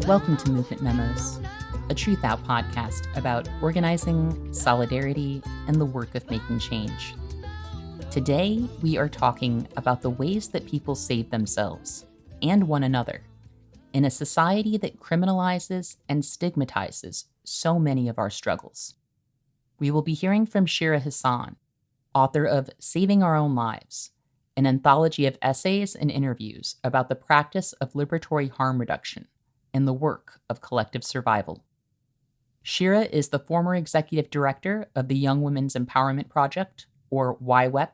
Welcome to Movement Memos, a TRUTHOUT podcast about organizing, solidarity, and the work of making change. Today, we are talking about the ways that people save themselves and one another in a society that criminalizes and stigmatizes so many of our struggles. We will be hearing from Shira Hassan, author of Saving Our Own Lives, an anthology of essays and interviews about the practice of liberatory harm reduction and the work of collective survival. Shira is the former executive director of the Young Women's Empowerment Project, or YWEP,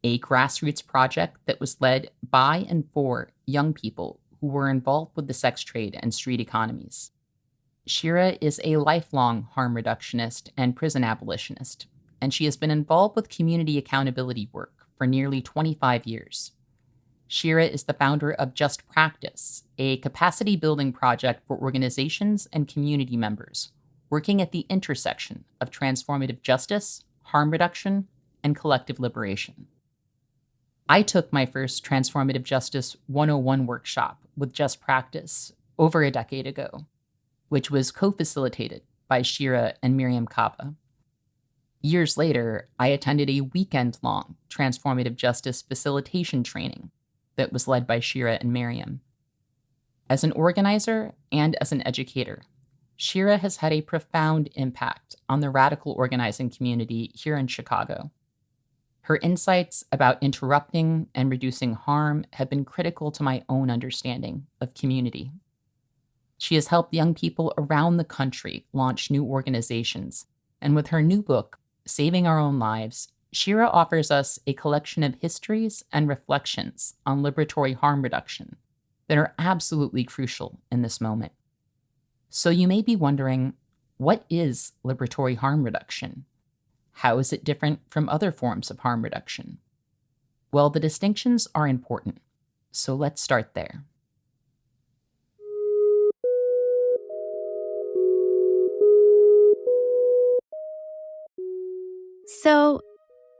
a grassroots project that was led by and for young people who were involved with the sex trade and street economies. Shira is a lifelong harm reductionist and prison abolitionist, and she has been involved with community accountability work for nearly 25 years. Shira is the founder of Just Practice, a capacity-building project for organizations and community members working at the intersection of transformative justice, harm reduction, and collective liberation. I took my first Transformative Justice 101 workshop with Just Practice over a decade ago, which was co-facilitated by Shira and Miriam Kaba. Years later, I attended a weekend-long Transformative Justice facilitation training that was led by Shira and Miriam. As an organizer and as an educator, Shira has had a profound impact on the radical organizing community here in Chicago. Her insights about interrupting and reducing harm have been critical to my own understanding of community. She has helped young people around the country launch new organizations, and with her new book, Saving Our Own Lives, Shira offers us a collection of histories and reflections on liberatory harm reduction that are absolutely crucial in this moment. So you may be wondering, what is liberatory harm reduction? How is it different from other forms of harm reduction? Well, the distinctions are important, so let's start there. So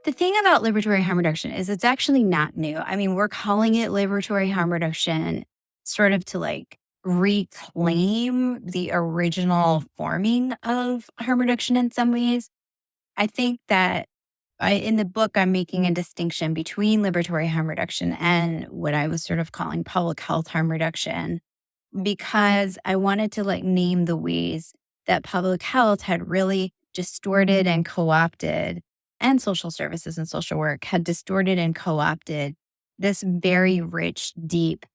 the thing about liberatory harm reduction is it's actually not new. I mean, we're calling it liberatory harm reduction sort of to reclaim the original forming of harm reduction in some ways. I think that in the book, I'm making a distinction between liberatory harm reduction and what I was sort of calling public health harm reduction, because I wanted to name the ways that public health had really distorted and co-opted, and social services and social work had distorted and co-opted this very rich, deep,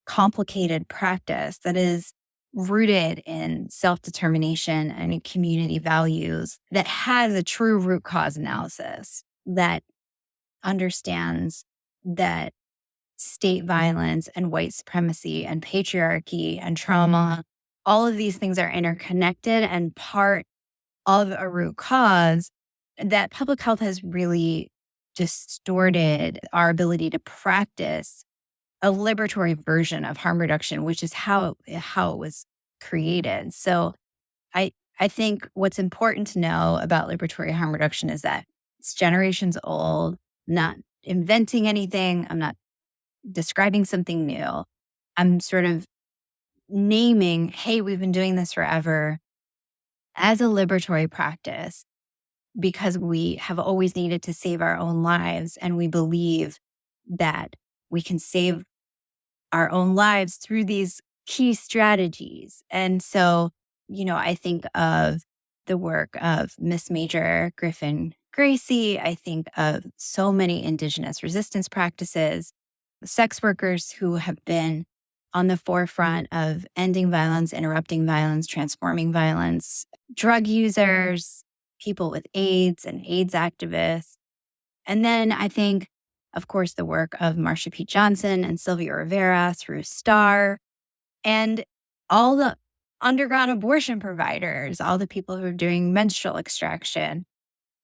complicated practice that is rooted in self-determination and in community values, that has a true root cause analysis, that understands that state violence and white supremacy and patriarchy and trauma, all of these things are interconnected and part of a root cause, that public health has really distorted our ability to practice a liberatory version of harm reduction, which is how it was created. So I think what's important to know about liberatory harm reduction is that it's generations old. I'm not inventing anything. I'm not describing something new. I'm sort of naming, hey, we've been doing this forever as a liberatory practice because we have always needed to save our own lives. And we believe that we can save our own lives through these key strategies. And so, I think of the work of Miss Major Griffin Gracie. I think of so many Indigenous resistance practices, sex workers who have been on the forefront of ending violence, interrupting violence, transforming violence, drug users, people with AIDS and AIDS activists. And then I think, of course, the work of Marsha P. Johnson and Sylvia Rivera through STAR, and all the underground abortion providers, all the people who are doing menstrual extraction,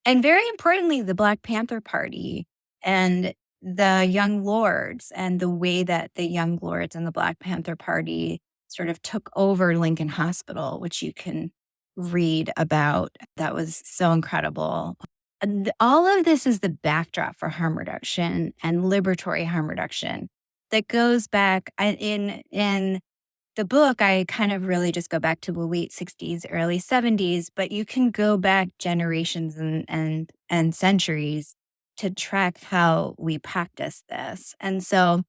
and very importantly, the Black Panther Party and the Young Lords, and the way that the Young Lords and the Black Panther Party sort of took over Lincoln Hospital, which you can read about. That was so incredible. And all of this is the backdrop for harm reduction and liberatory harm reduction that goes back in the book, I kind of really just go back to the late 60s, early 70s, but you can go back generations and centuries to track how we practice this. And so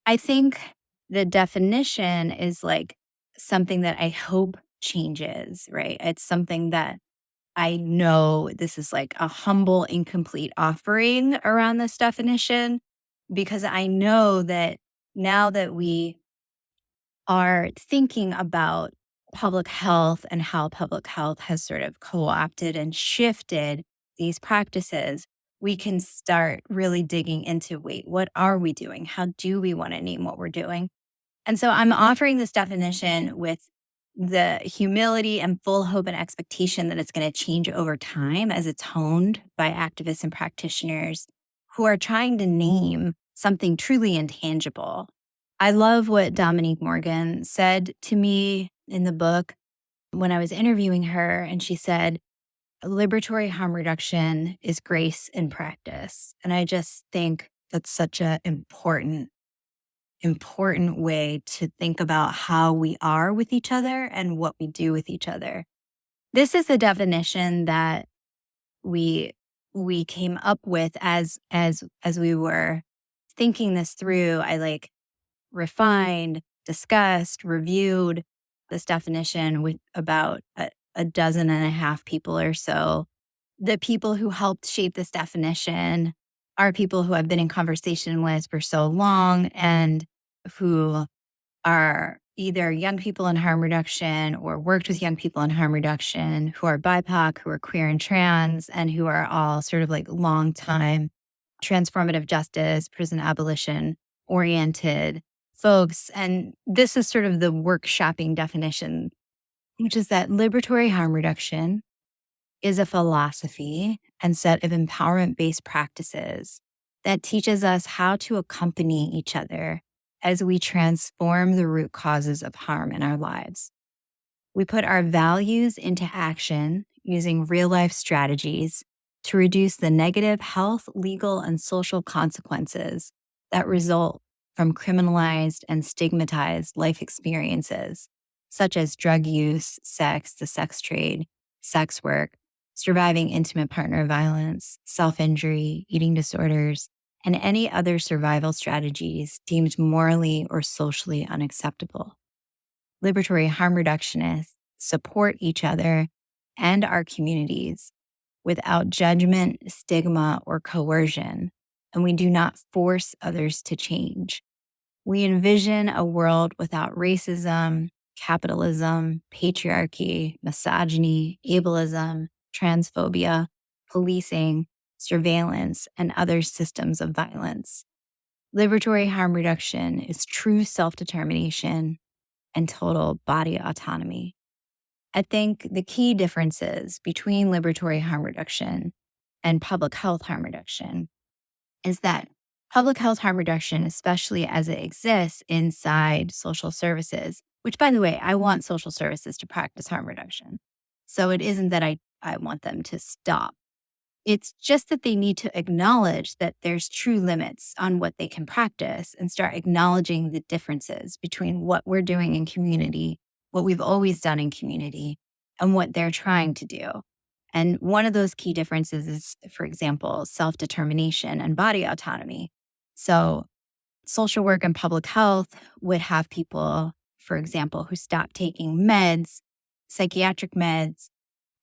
I think the definition is like something that I hope changes, right? It's something that I know this is like a humble, incomplete offering around this definition, because I know that now that we are thinking about public health and how public health has sort of co opted and shifted these practices, we can start really digging into wait, what are we doing? How do we want to name what we're doing? And so I'm offering this definition with the humility and full hope and expectation that it's going to change over time as it's honed by activists and practitioners who are trying to name something truly intangible. I love what Dominique Morgan said to me in the book when I was interviewing her, and she said, liberatory harm reduction is grace in practice. And I just think that's such an important way to think about how we are with each other and what we do with each other. This is the definition that we came up with as we were thinking this through. I like refined, discussed, reviewed this definition with about a dozen and a half people or so. The people who helped shape this definition are people who I've been in conversation with for so long and who are either young people in harm reduction or worked with young people in harm reduction, who are BIPOC, who are queer and trans, and who are all sort of like long time transformative justice, prison abolition oriented folks. And this is sort of the workshopping definition, which is that liberatory harm reduction is a philosophy and set of empowerment based practices that teaches us how to accompany each other as we transform the root causes of harm in our lives. We put our values into action using real life strategies to reduce the negative health, legal, and social consequences that result from criminalized and stigmatized life experiences, such as drug use, sex, the sex trade, sex work, surviving intimate partner violence, self injury, eating disorders, and any other survival strategies deemed morally or socially unacceptable. Liberatory harm reductionists support each other and our communities without judgment, stigma, or coercion, and we do not force others to change. We envision a world without racism, capitalism, patriarchy, misogyny, ableism, transphobia, policing, surveillance, and other systems of violence. Liberatory harm reduction is true self-determination and total body autonomy. I think the key differences between liberatory harm reduction and public health harm reduction is that public health harm reduction, especially as it exists inside social services, which, by the way, I want social services to practice harm reduction. So it isn't that I want them to stop. It's just that they need to acknowledge that there's true limits on what they can practice and start acknowledging the differences between what we're doing in community, what we've always done in community, and what they're trying to do. And one of those key differences is, for example, self-determination and body autonomy. So social work and public health would have people, for example, who stop taking meds, psychiatric meds,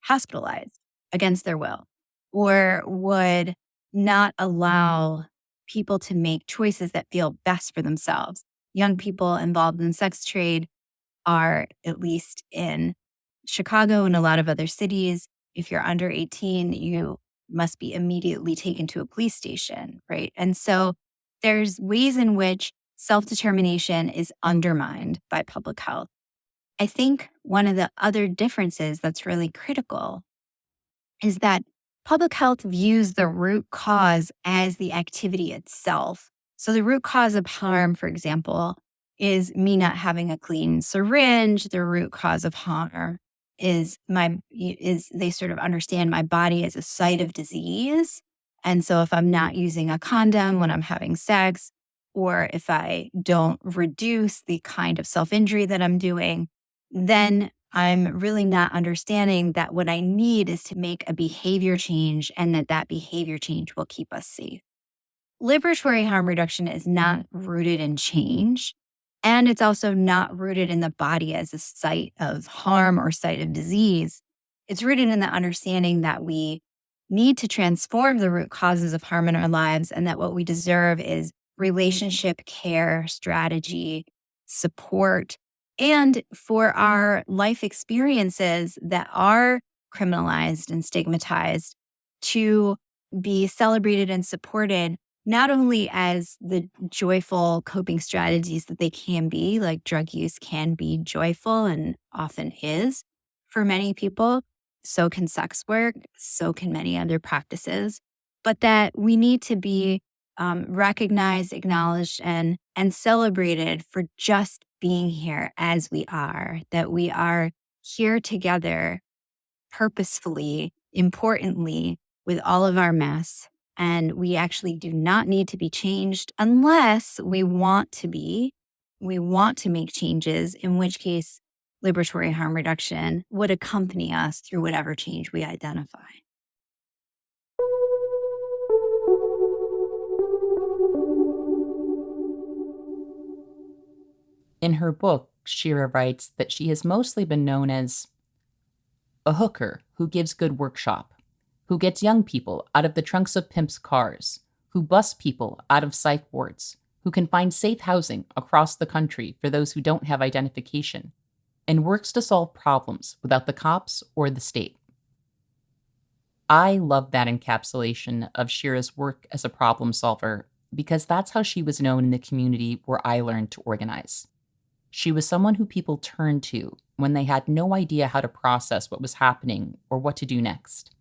hospitalized against their will, or would not allow people to make choices that feel best for themselves. Young people involved in sex trade are, at least in Chicago and a lot of other cities, if you're under 18, you must be immediately taken to a police station, right? And so there's ways in which self-determination is undermined by public health. I think one of the other differences that's really critical is that public health views the root cause as the activity itself. So the root cause of harm, for example, is me not having a clean syringe. The root cause of harm is they sort of understand my body as a site of disease. And so if I'm not using a condom when I'm having sex, or if I don't reduce the kind of self injury that I'm doing, then I'm really not understanding that what I need is to make a behavior change and that behavior change will keep us safe. Liberatory harm reduction is not rooted in change. And it's also not rooted in the body as a site of harm or site of disease. It's rooted in the understanding that we need to transform the root causes of harm in our lives and that what we deserve is relationship, care, strategy, support, and for our life experiences that are criminalized and stigmatized to be celebrated and supported not only as the joyful coping strategies that they can be, like drug use can be joyful and often is for many people. So can sex work, so can many other practices, but that we need to be recognized, acknowledged, and celebrated for just being here as we are, that we are here together purposefully, importantly, with all of our mess. And we actually do not need to be changed unless we want to be. We want to make changes, in which case, liberatory harm reduction would accompany us through whatever change we identify. In her book, Shira writes that she has mostly been known as a hooker who gives good workshop, who gets young people out of the trunks of pimps' cars, who busts people out of psych wards, who can find safe housing across the country for those who don't have identification, and works to solve problems without the cops or the state. I love that encapsulation of Shira's work as a problem solver because that's how she was known in the community where I learned to organize. She was someone who people turned to when they had no idea how to process what was happening or what to do next.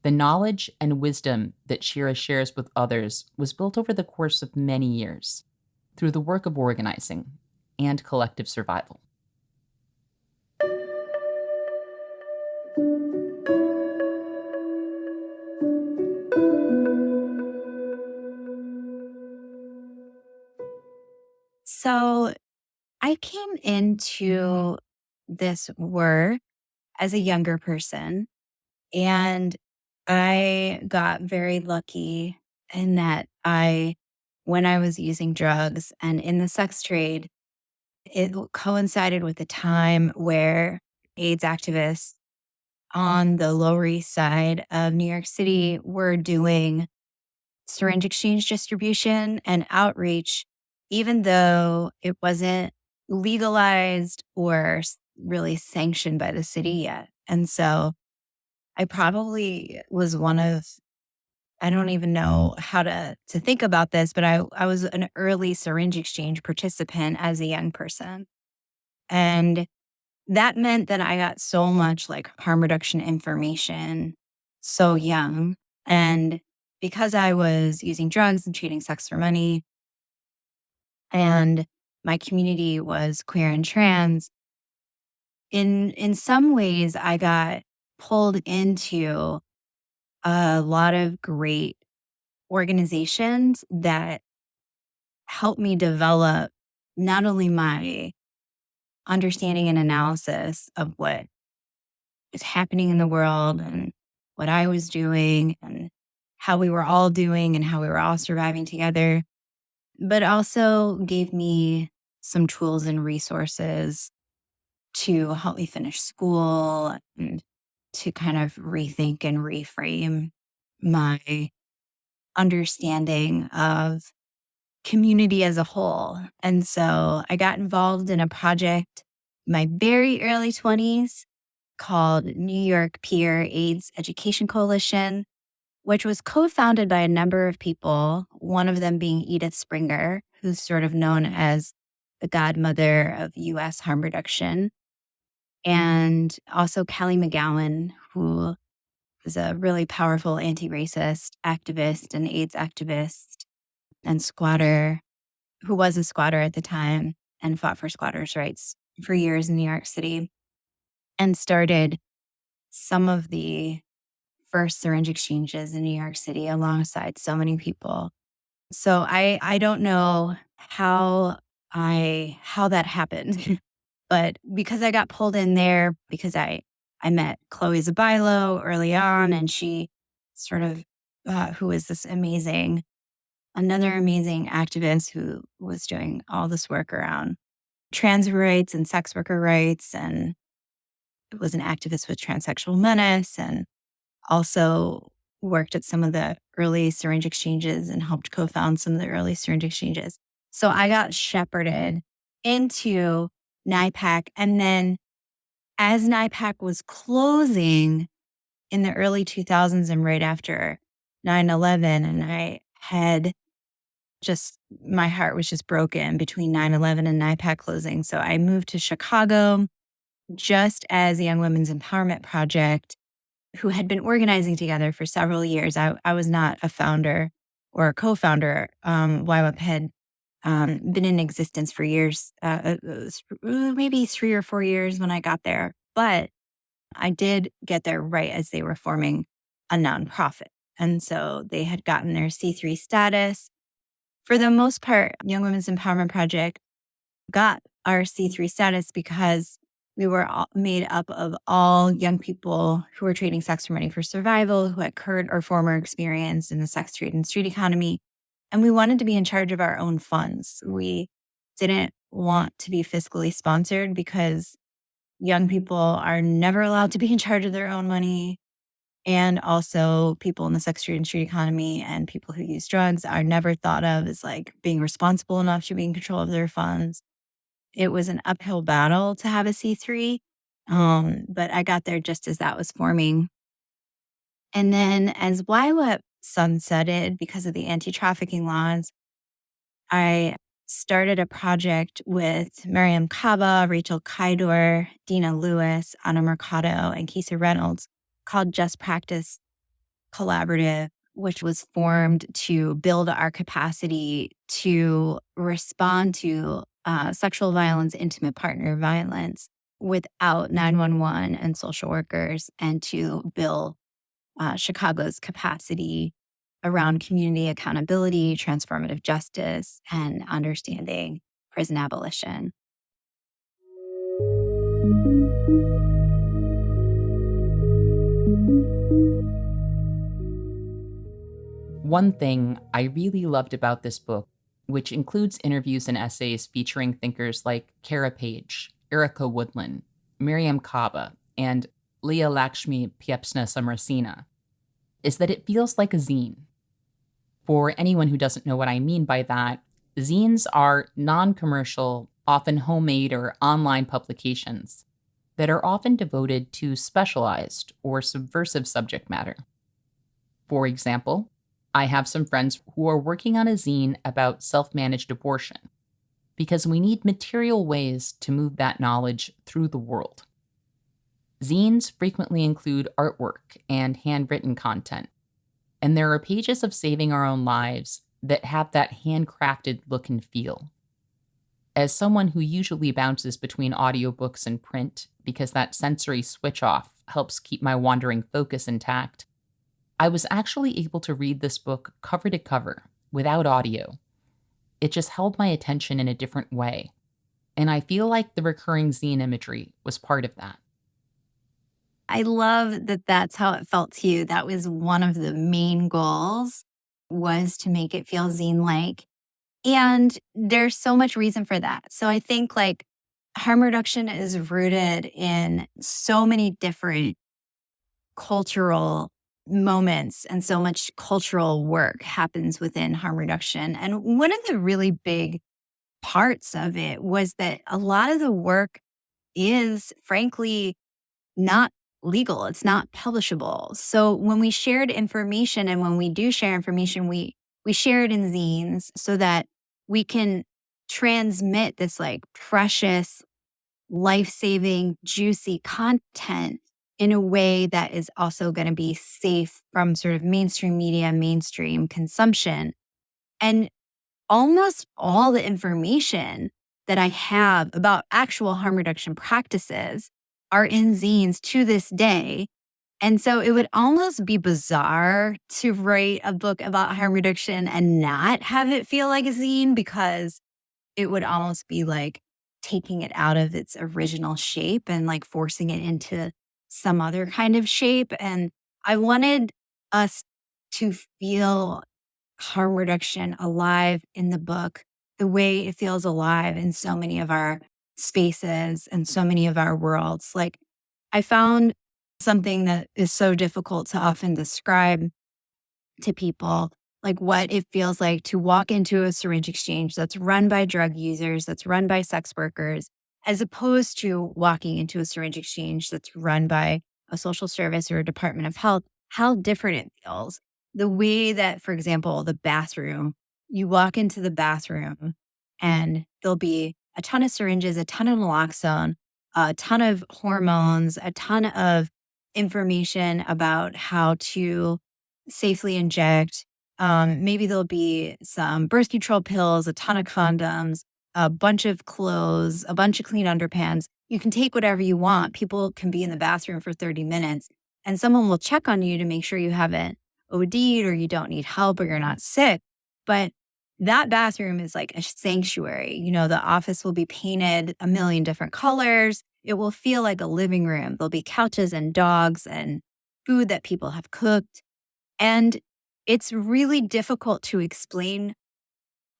The knowledge and wisdom that Shira shares with others was built over the course of many years through the work of organizing and collective survival. So I came into this work as a younger person, and I got very lucky in that when I was using drugs and in the sex trade, it coincided with a time where AIDS activists on the Lower East Side of New York City were doing syringe exchange distribution and outreach, even though it wasn't legalized or really sanctioned by the city yet. And so I probably was one of, I don't even know how to think about this, but I was an early syringe exchange participant as a young person. And that meant that I got so much like harm reduction information so young. And because I was using drugs and trading sex for money, and my community was queer and trans, in some ways I got pulled into a lot of great organizations that helped me develop not only my understanding and analysis of what is happening in the world and what I was doing and how we were all doing and how we were all surviving together, but also gave me some tools and resources to help me finish school and to kind of rethink and reframe my understanding of community as a whole. And so I got involved in a project in my very early 20s called New York Peer AIDS Education Coalition, which was co-founded by a number of people, one of them being Edith Springer, who's sort of known as the godmother of US harm reduction, and also Kelly McGowan, who is a really powerful anti-racist activist and AIDS activist and squatter, who was a squatter at the time and fought for squatters' rights for years in New York City, and started some of the first syringe exchanges in New York City alongside so many people. So I don't know how that happened. But because I got pulled in there, because I met Chloe Zabilo early on, and she sort of who is this another amazing activist who was doing all this work around trans rights and sex worker rights, and was an activist with Transsexual Menace, and also worked at some of the early syringe exchanges and helped co-found some of the early syringe exchanges. So I got shepherded into NIPAC. And then as NIPAC was closing in the early 2000s and right after 9/11, and I had my heart was just broken between 9/11 and NIPAC closing. So I moved to Chicago just as the Young Women's Empowerment Project, who had been organizing together for several years. I was not a founder or a co-founder. YWAP had been in existence for years, maybe 3 or 4 years when I got there. But I did get there right as they were forming a nonprofit. And so they had gotten their C3 status. For the most part, Young Women's Empowerment Project got our C3 status because we were all made up of all young people who were trading sex for money for survival, who had current or former experience in the sex trade and street economy. And we wanted to be in charge of our own funds. We didn't want to be fiscally sponsored because young people are never allowed to be in charge of their own money. And also, people in the sex trade and street economy and people who use drugs are never thought of as like being responsible enough to be in control of their funds. It was an uphill battle to have a C3, but I got there just as that was forming. And then as YWAP sunsetted because of the anti-trafficking laws, I started a project with Miriam Kaba, Rachel Kydor, Dina Lewis, Anna Mercado, and Keisha Reynolds called Just Practice Collaborative, which was formed to build our capacity to respond to sexual violence, intimate partner violence without 911 and social workers, and to build Chicago's capacity around community accountability, transformative justice, and understanding prison abolition. One thing I really loved about this book, which includes interviews and essays featuring thinkers like Kara Page, Erica Woodland, Miriam Kaba, and Leah Lakshmi Piepsna Samrasina, is that it feels like a zine. For anyone who doesn't know what I mean by that, zines are non-commercial, often homemade or online publications that are often devoted to specialized or subversive subject matter. For example, I have some friends who are working on a zine about self-managed abortion because we need material ways to move that knowledge through the world. Zines frequently include artwork and handwritten content, and there are pages of saving our own lives that have that handcrafted look and feel. As someone who usually bounces between audiobooks and print because that sensory switch off helps keep my wandering focus intact, I was actually able to read this book cover to cover without audio. It just held my attention in a different way, and I feel like the recurring zine imagery was part of that. I love that that's how it felt to you. That was one of the main goals, was to make it feel zine-like. And there's so much reason for that. So I think like harm reduction is rooted in so many different cultural moments, and so much cultural work happens within harm reduction. And one of the really big parts of it was that a lot of the work is frankly not legal. It's not publishable. So when we shared information, and when we do share information, we share it in zines so that we can transmit this like precious, life-saving, juicy content in a way that is also going to be safe from sort of mainstream media, mainstream consumption. And almost all the information that I have about actual harm reduction practices are in zines to this day. And so it would almost be bizarre to write a book about harm reduction and not have it feel like a zine, because it would almost be like taking it out of its original shape and like forcing it into some other kind of shape. And I wanted us to feel harm reduction alive in the book the way it feels alive in so many of our spaces and so many of our worlds. Like, I found something that is so difficult to often describe to people, like what it feels like to walk into a syringe exchange that's run by drug users, that's run by sex workers, as opposed to walking into a syringe exchange that's run by a social service or a department of health, how different it feels. The way that, for example, the bathroom, you walk into the bathroom and there'll be a ton of syringes, a ton of naloxone, a ton of hormones, a ton of information about how to safely inject. Maybe there'll be some birth control pills, a ton of condoms, a bunch of clothes, a bunch of clean underpants. You can take whatever you want. People can be in the bathroom for 30 minutes and someone will check on you to make sure you haven't OD'd or you don't need help or you're not sick. But that bathroom is like a sanctuary. You know, the office will be painted a million different colors. It will feel like a living room. There'll be couches and dogs and food that people have cooked. And it's really difficult to explain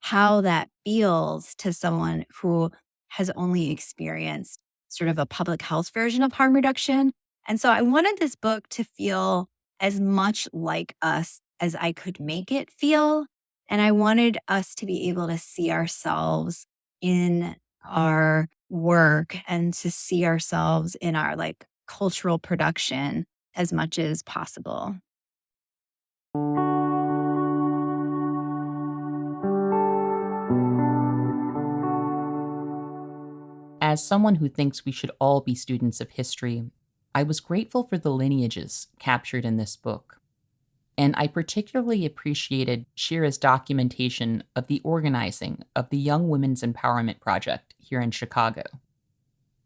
how that feels to someone who has only experienced sort of a public health version of harm reduction. And so I wanted this book to feel as much like us as I could make it feel. And I wanted us to be able to see ourselves in our work and to see ourselves in our like cultural production as much as possible. As someone who thinks we should all be students of history, I was grateful for the lineages captured in this book. And I particularly appreciated Shira's documentation of the organizing of the Young Women's Empowerment Project here in Chicago.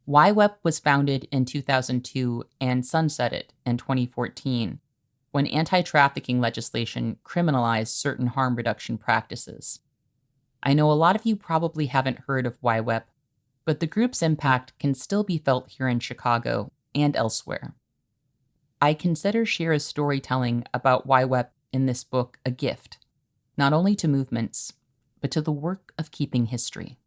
YWEP was founded in 2002 and sunsetted in 2014 when anti-trafficking legislation criminalized certain harm reduction practices. I know a lot of you probably haven't heard of YWEP, but the group's impact can still be felt here in Chicago and elsewhere. I consider Shira's storytelling about YWEP in this book a gift, not only to movements, but to the work of keeping history.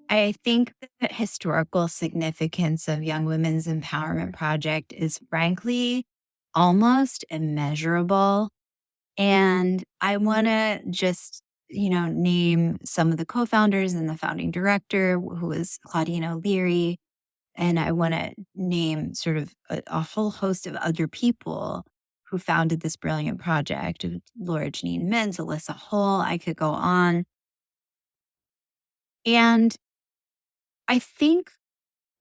I think the historical significance of Young Women's Empowerment Project is frankly almost immeasurable. And I want to just, name some of the co-founders and the founding director, who was Claudine O'Leary. And I want to name sort of a whole host of other people who founded this brilliant project. Laura Janine Mintz, Alyssa Hull, I could go on. And I think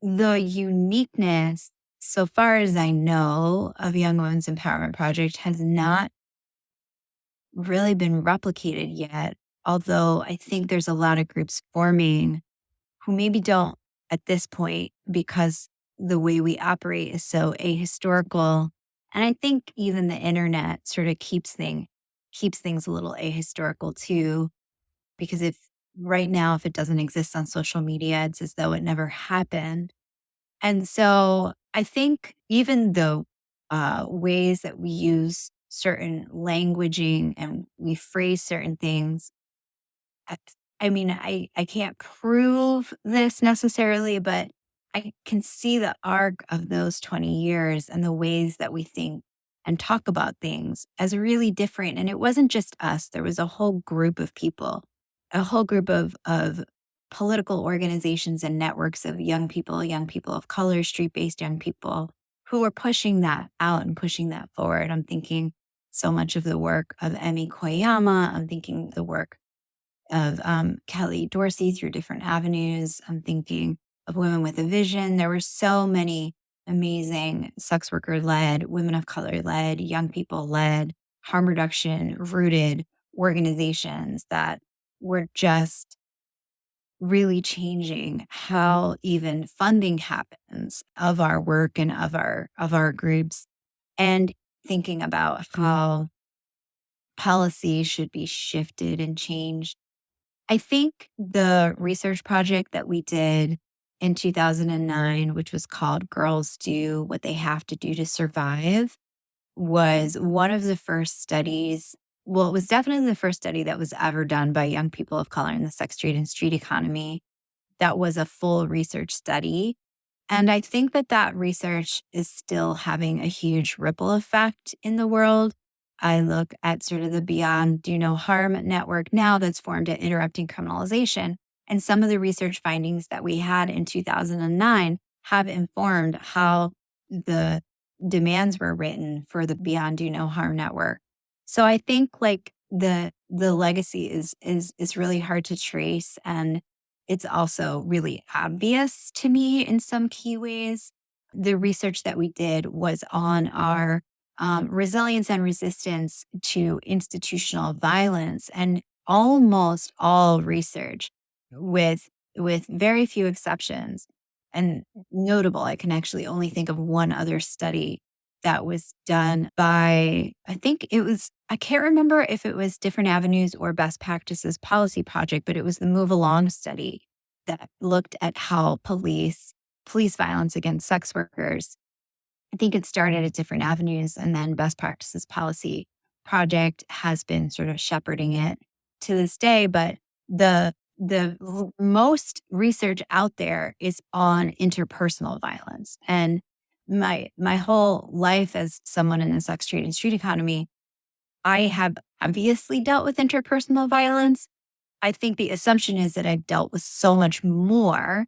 the uniqueness, so far as I know, of Young Women's Empowerment Project has not really been replicated yet. Although I think there's a lot of groups forming who maybe don't at this point, because the way we operate is so ahistorical. And I think even the internet sort of keeps things a little ahistorical too. Because if right now, if it doesn't exist on social media, it's as though it never happened. And so I think even the ways that we use certain languaging and we phrase certain things, I I can't prove this necessarily, but I can see the arc of those 20 years and the ways that we think and talk about things as really different. And it wasn't just us, there was a whole group of people, a whole group of political organizations and networks of young people of color, street based young people who were pushing that out and pushing that forward. I'm thinking so much of the work of Emi Koyama. I'm thinking the work of Kelly Dorsey through different avenues. I'm thinking of Women with a Vision. There were so many amazing sex worker led, women of color led, young people led, harm reduction rooted organizations that were just really changing how even funding happens of our work and of our groups, and thinking about how policy should be shifted and changed. I think the research project that we did in 2009, which was called Girls Do What They Have to Do to Survive, was one of the first studies. Well, it was definitely the first study that was ever done by young people of color in the sex trade and street economy. That was a full research study. And I think that that research is still having a huge ripple effect in the world. I look at sort of the Beyond Do No Harm network now that's formed at Interrupting Criminalization. And some of the research findings that we had in 2009 have informed how the demands were written for the Beyond Do No Harm network. So I think like the legacy is really hard to trace, and it's also really obvious to me in some key ways. The research that we did was on our resilience and resistance to institutional violence, and almost all research, with very few exceptions and notable. I can actually only think of one other study that was done by, I think it was, I can't remember if it was Different Avenues or Best Practices Policy Project, but it was the Move Along study that looked at how police violence against sex workers. I think it started at Different Avenues, and then Best Practices Policy Project has been sort of shepherding it to this day. But the most research out there is on interpersonal violence. And my whole life as someone in the sex trade and street economy, I have obviously dealt with interpersonal violence. I think the assumption is that I've dealt with so much more,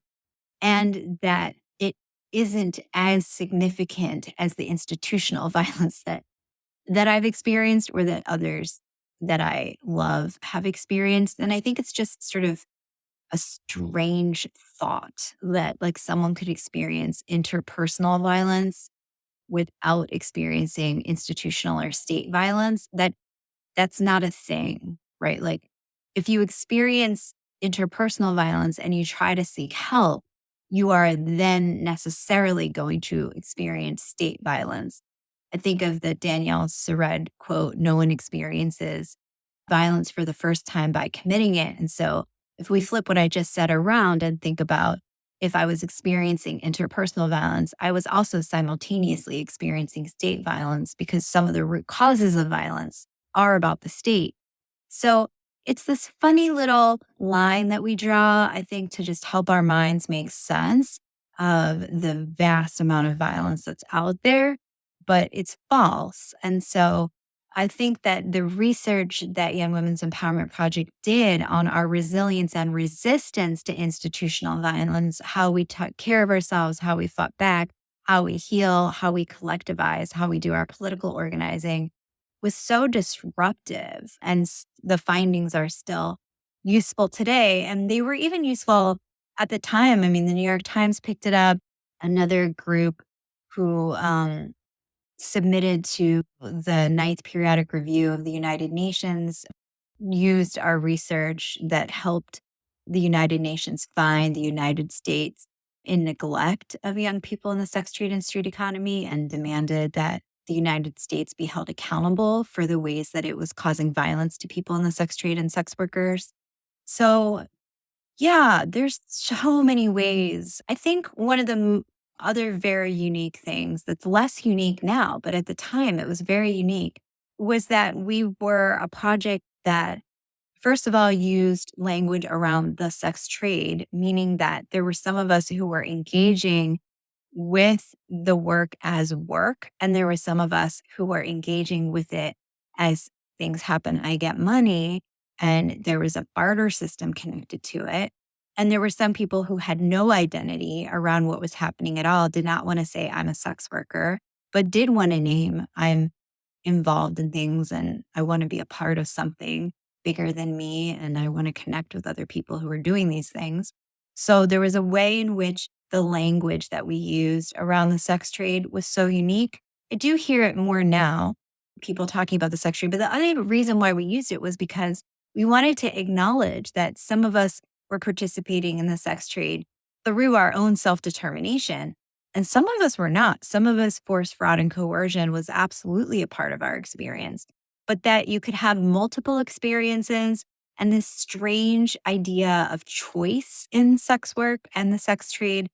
and that it isn't as significant as the institutional violence that I've experienced, or that others that I love have experienced. And I think it's just sort of a strange thought that like someone could experience interpersonal violence without experiencing institutional or state violence. That's not a thing, right? Like if you experience interpersonal violence and you try to seek help, you are then necessarily going to experience state violence. I think of the Danielle Sered quote, "No one experiences violence for the first time by committing it." And so if we flip what I just said around and think about, if I was experiencing interpersonal violence, I was also simultaneously experiencing state violence, because some of the root causes of violence are about the state. So it's this funny little line that we draw, I think, to just help our minds make sense of the vast amount of violence that's out there, but it's false. And so I think that the research that Young Women's Empowerment Project did on our resilience and resistance to institutional violence, how we took care of ourselves, how we fought back, how we heal, how we collectivize, how we do our political organizing, was so disruptive. And the findings are still useful today. And they were even useful at the time. I mean, the New York Times picked it up. Another group who submitted to the Ninth Periodic Review of the United Nations used our research that helped the United Nations find the United States in neglect of young people in the sex trade and street economy, and demanded that the United States be held accountable for the ways that it was causing violence to people in the sex trade and sex workers. So, yeah, there's so many ways. I think one of the other very unique things that's less unique now, but at the time it was very unique, was that we were a project that, first of all, used language around the sex trade, meaning that there were some of us who were engaging with the work as work, and there were some of us who were engaging with it as things happen. I get money, and there was a barter system connected to it. And there were some people who had no identity around what was happening at all, did not want to say I'm a sex worker, but did want to name I'm involved in things and I want to be a part of something bigger than me, and I want to connect with other people who are doing these things. So there was a way in which the language that we used around the sex trade was so unique. I do hear it more now, people talking about the sex trade. But the other reason why we used it was because we wanted to acknowledge that some of us were participating in the sex trade through our own self determination. And some of us were not. Some of us, force, fraud, and coercion was absolutely a part of our experience. But that you could have multiple experiences and this strange idea of choice in sex work and the sex trade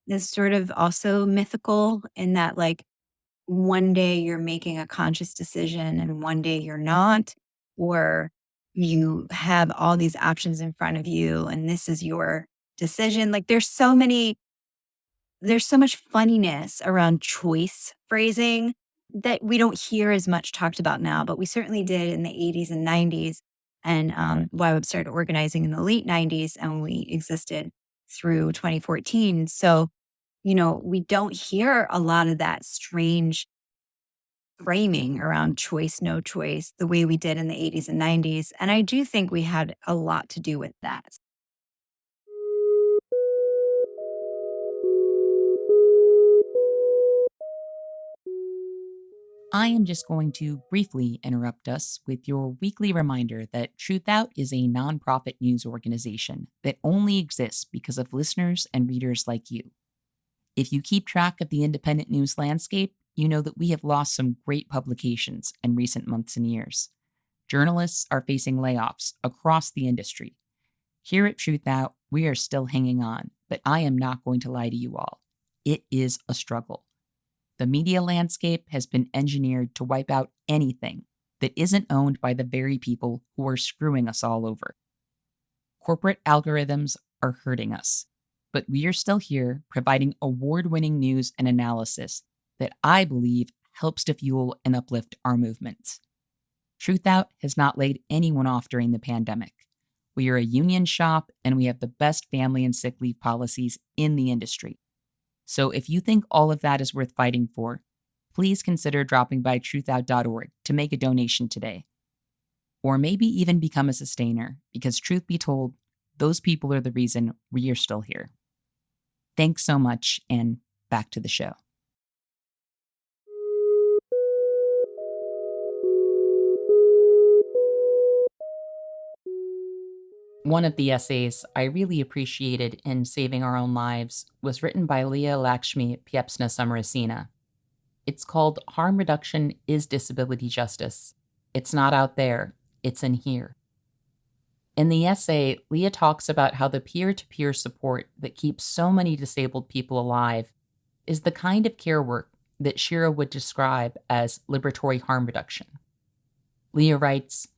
is sort of also mythical in that, like, one day you're making a conscious decision and one day you're not, or you have all these options in front of you and this is your decision. Like, there's so much funniness around choice phrasing that we don't hear as much talked about now, but we certainly did in the 80s and 90s. And YWAM started organizing in the late 90s and we existed through 2014. So, we don't hear a lot of that strange framing around choice, no choice, the way we did in the 80s and 90s. And I do think we had a lot to do with that. I am just going to briefly interrupt us with your weekly reminder that TRUTHOUT is a nonprofit news organization that only exists because of listeners and readers like you. If you keep track of the independent news landscape, you know that we have lost some great publications in recent months and years. Journalists are facing layoffs across the industry. Here at TRUTHOUT, we are still hanging on, but I am not going to lie to you all. It is a struggle. The media landscape has been engineered to wipe out anything that isn't owned by the very people who are screwing us all over. Corporate algorithms are hurting us, but we are still here providing award-winning news and analysis that I believe helps to fuel and uplift our movements. TRUTHOUT has not laid anyone off during the pandemic. We are a union shop and we have the best family and sick leave policies in the industry. So if you think all of that is worth fighting for, please consider dropping by truthout.org to make a donation today. Or maybe even become a sustainer, because truth be told, those people are the reason we are still here. Thanks so much, and back to the show. One of the essays I really appreciated in Saving Our Own Lives was written by Leah Lakshmi Piepsna Samarasina. It's called Harm Reduction is Disability Justice. It's not out there, it's in here. In the essay, Leah talks about how the peer-to-peer support that keeps so many disabled people alive is the kind of care work that Shira would describe as liberatory harm reduction. Leah writes,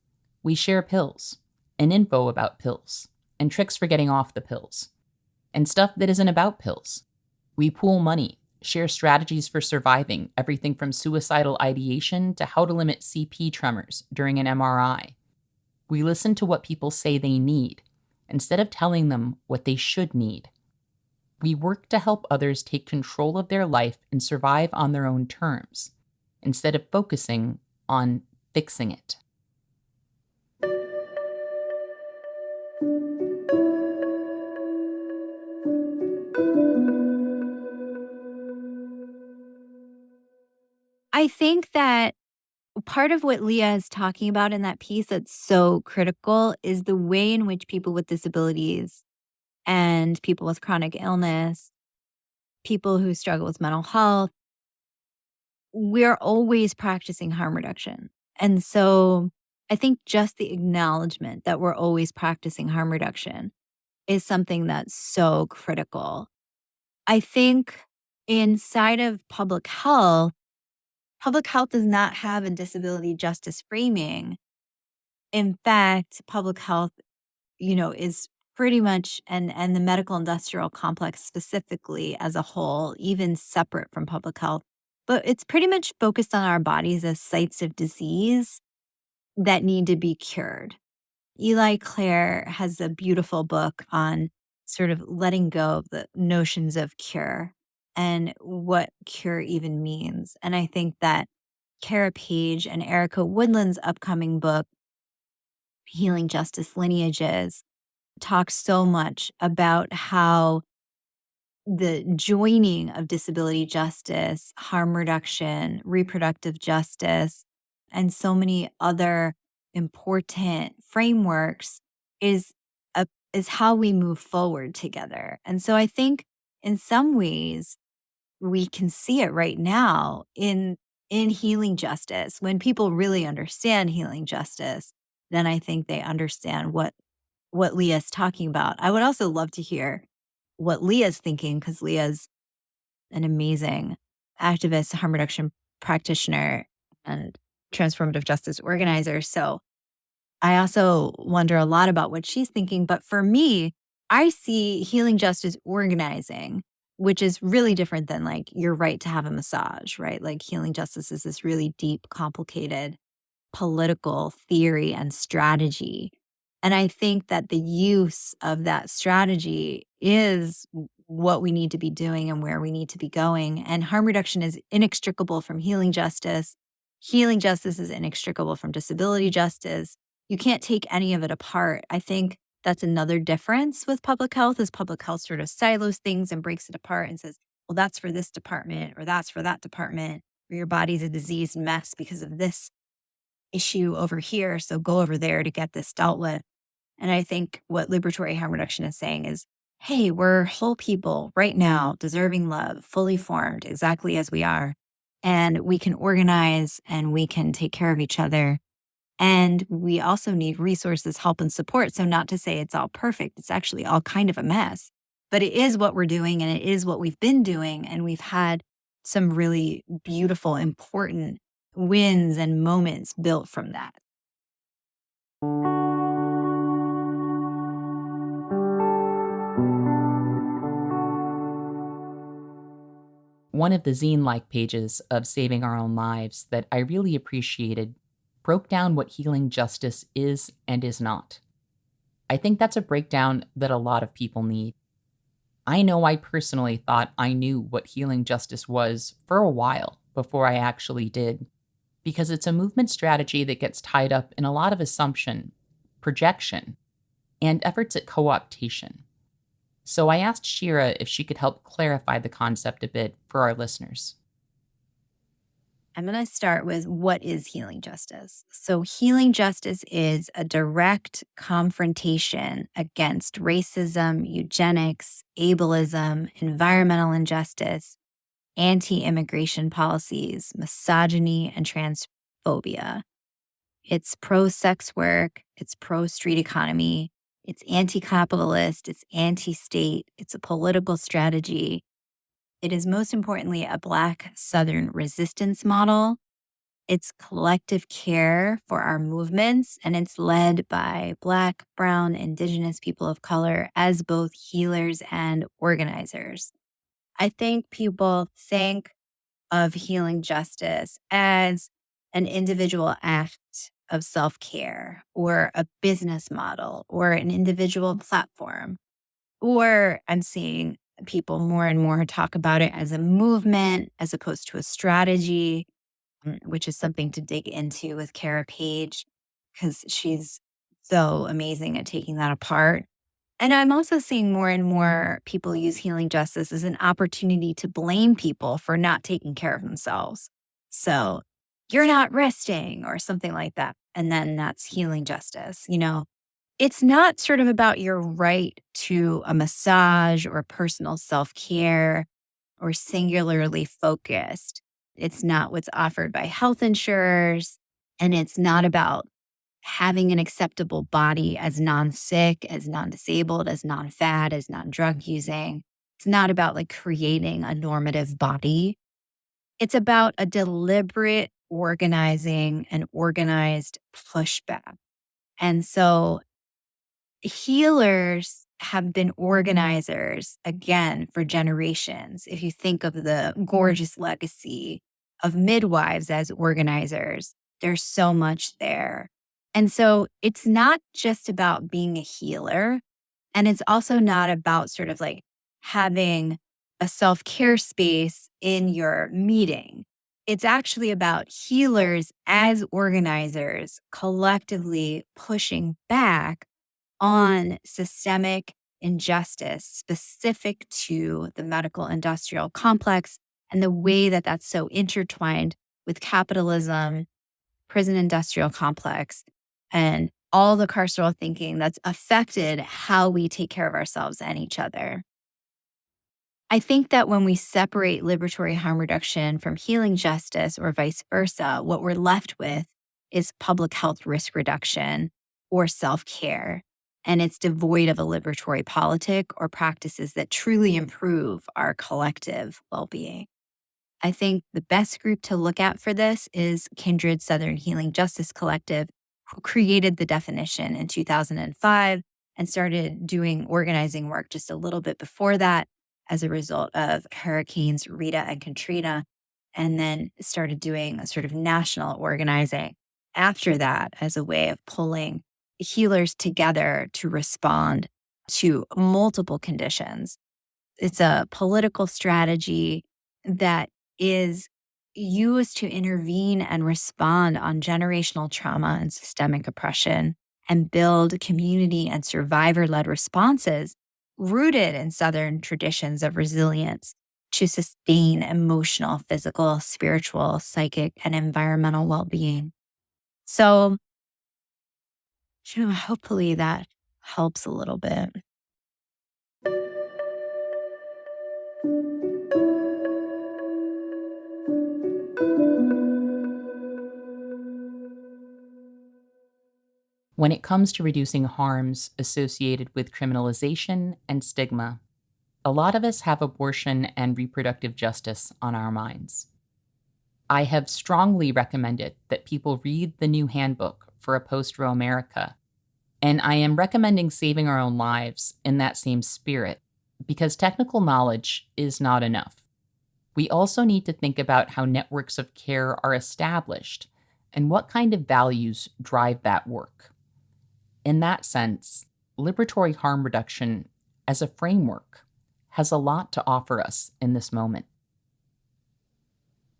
"We share pills, and info about pills, and tricks for getting off the pills, and stuff that isn't about pills. We pool money, share strategies for surviving, everything from suicidal ideation to how to limit CP tremors during an MRI. We listen to what people say they need, instead of telling them what they should need. We work to help others take control of their life and survive on their own terms, instead of focusing on fixing it." I think that part of what Leah is talking about in that piece that's so critical is the way in which people with disabilities and people with chronic illness, people who struggle with mental health, we're always practicing harm reduction. And so I think just the acknowledgement that we're always practicing harm reduction is something that's so critical. I think inside of public health does not have a disability justice framing. In fact, public health, is pretty much and the medical industrial complex specifically as a whole, even separate from public health, but it's pretty much focused on our bodies as sites of disease that need to be cured. Eli Clare has a beautiful book on sort of letting go of the notions of cure and what cure even means. And I think that Kara Page and Erica Woodland's upcoming book, Healing Justice Lineages, talks so much about how the joining of disability justice, harm reduction, reproductive justice, and so many other important frameworks is is how we move forward together. And so I think in some ways we can see it right now in healing justice. When people really understand healing justice, then I think they understand what Leah's talking about. I would also love to hear what Leah's thinking, because Leah's an amazing activist, harm reduction practitioner, and transformative justice organizer. So I also wonder a lot about what she's thinking. But for me, I see healing justice organizing, which is really different than like your right to have a massage, right? Like healing justice is this really deep, complicated political theory and strategy. And I think that the use of that strategy is what we need to be doing and where we need to be going. And harm reduction is inextricable from healing justice. Healing justice is inextricable from disability justice. You can't take any of it apart. I think that's another difference with public health is public health sort of silos things and breaks it apart and says, well, that's for this department or that's for that department, or your body's a diseased mess because of this issue over here. So go over there to get this dealt with. And I think what liberatory harm reduction is saying is, hey, we're whole people right now, deserving love, fully formed, exactly as we are. And we can organize and we can take care of each other. And we also need resources, help, and support. So not to say it's all perfect. It's actually all kind of a mess. But it is what we're doing and it is what we've been doing. And we've had some really beautiful, important wins and moments built from that. One of the zine like pages of Saving Our Own Lives that I really appreciated broke down what healing justice is and is not. I think that's a breakdown that a lot of people need. I know I personally thought I knew what healing justice was for a while before I actually did, because it's a movement strategy that gets tied up in a lot of assumption, projection, and efforts at co optation. So I asked Shira if she could help clarify the concept a bit for our listeners. I'm going to start with what is healing justice. So, healing justice is a direct confrontation against racism, eugenics, ableism, environmental injustice, anti immigration policies, misogyny, and transphobia. It's pro sex work, it's pro street economy, it's anti capitalist, it's anti state, it's a political strategy. It is most importantly a Black Southern resistance model. It's collective care for our movements, and it's led by Black, Brown, Indigenous people of color as both healers and organizers. I think people think of healing justice as an individual act of self care or a business model or an individual platform. Or I'm seeing people more and more talk about it as a movement as opposed to a strategy, which is something to dig into with Kara Page because she's so amazing at taking that apart. And I'm also seeing more and more people use healing justice as an opportunity to blame people for not taking care of themselves. So you're not resting or something like that. And then that's healing justice. It's not sort of about your right to a massage or personal self care or singularly focused. It's not what's offered by health insurers. And it's not about having an acceptable body as non-sick, as non-disabled, as non-fat, as non-drug using. It's not about like creating a normative body. It's about a deliberate organizing and organized pushback. And so healers have been organizers again for generations. If you think of the gorgeous legacy of midwives as organizers, there's so much there. And so it's not just about being a healer. And it's also not about sort of like having a self care space in your meeting. It's actually about healers as organizers collectively pushing back on systemic injustice specific to the medical industrial complex and the way that that's so intertwined with capitalism prison industrial complex and all the carceral thinking that's affected how we take care of ourselves and each other. I think that when we separate liberatory harm reduction from healing justice or vice versa, what we're left with is public health risk reduction or self care. And it's devoid of a liberatory politic or practices that truly improve our collective well being. I think the best group to look at for this is Kindred Southern Healing Justice Collective, who created the definition in 2005 and started doing organizing work just a little bit before that as a result of hurricanes Rita and Katrina, and then started doing a sort of national organizing after that as a way of pulling healers together to respond to multiple conditions. It's a political strategy that is used to intervene and respond on generational trauma and systemic oppression and build community and survivor led responses rooted in Southern traditions of resilience to sustain emotional, physical, spiritual, psychic, and environmental well being. So, hopefully that helps a little bit. When it comes to reducing harms associated with criminalization and stigma, a lot of us have abortion and reproductive justice on our minds. I have strongly recommended that people read the new handbook for a post-Roe America, and I am recommending saving our own lives in that same spirit because technical knowledge is not enough. We also need to think about how networks of care are established and what kind of values drive that work. In that sense, liberatory harm reduction as a framework has a lot to offer us in this moment.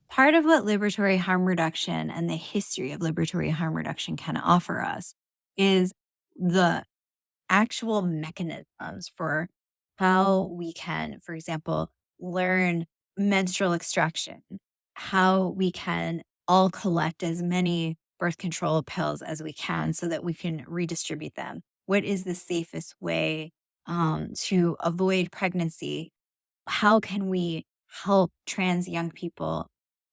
Part of what liberatory harm reduction and the history of liberatory harm reduction can offer us is the actual mechanisms for how we can, for example, learn menstrual extraction, how we can all collect as many birth control pills as we can so that we can redistribute them. What is the safest way to avoid pregnancy? How can we help trans young people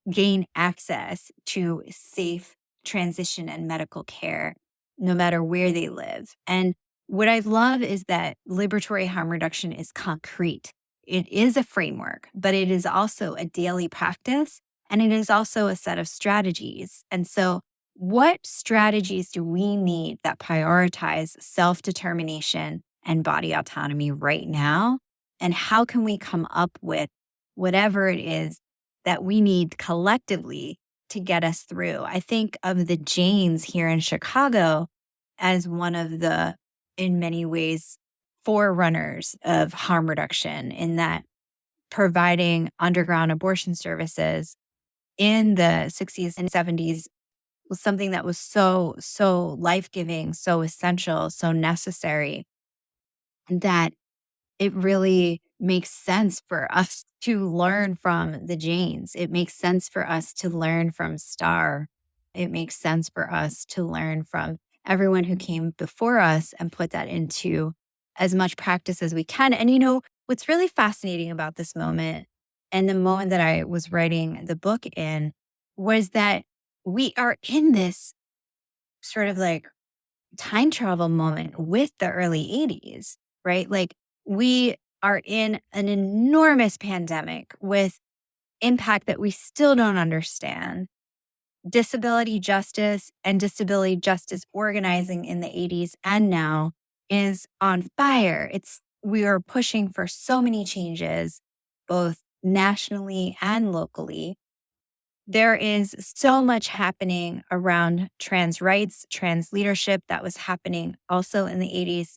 gain access to safe transition and medical care no matter where they live? And what I love is that liberatory harm reduction is concrete. It is a framework, but it is also a daily practice and it is also a set of strategies. And so, what strategies do we need that prioritize self determination and body autonomy right now? And how can we come up with whatever it is that we need collectively to get us through? I think of the Janes here in Chicago as one of the, in many ways, forerunners of harm reduction, in that providing underground abortion services in the 60s and 70s was something that was so life-giving, so essential, so necessary, that it really makes sense for us to learn from the Janes. It makes sense for us to learn from Star. It makes sense for us to learn from everyone who came before us and put that into as much practice as we can. And what's really fascinating about this moment and the moment that I was writing the book in was that we are in this sort of like time travel moment with the early 80s, right? Like, we are in an enormous pandemic with impact that we still don't understand. Disability justice and disability justice organizing in the 80s and now is on fire. We are pushing for so many changes, both nationally and locally. There is so much happening around trans rights, trans leadership that was happening also in the 80s,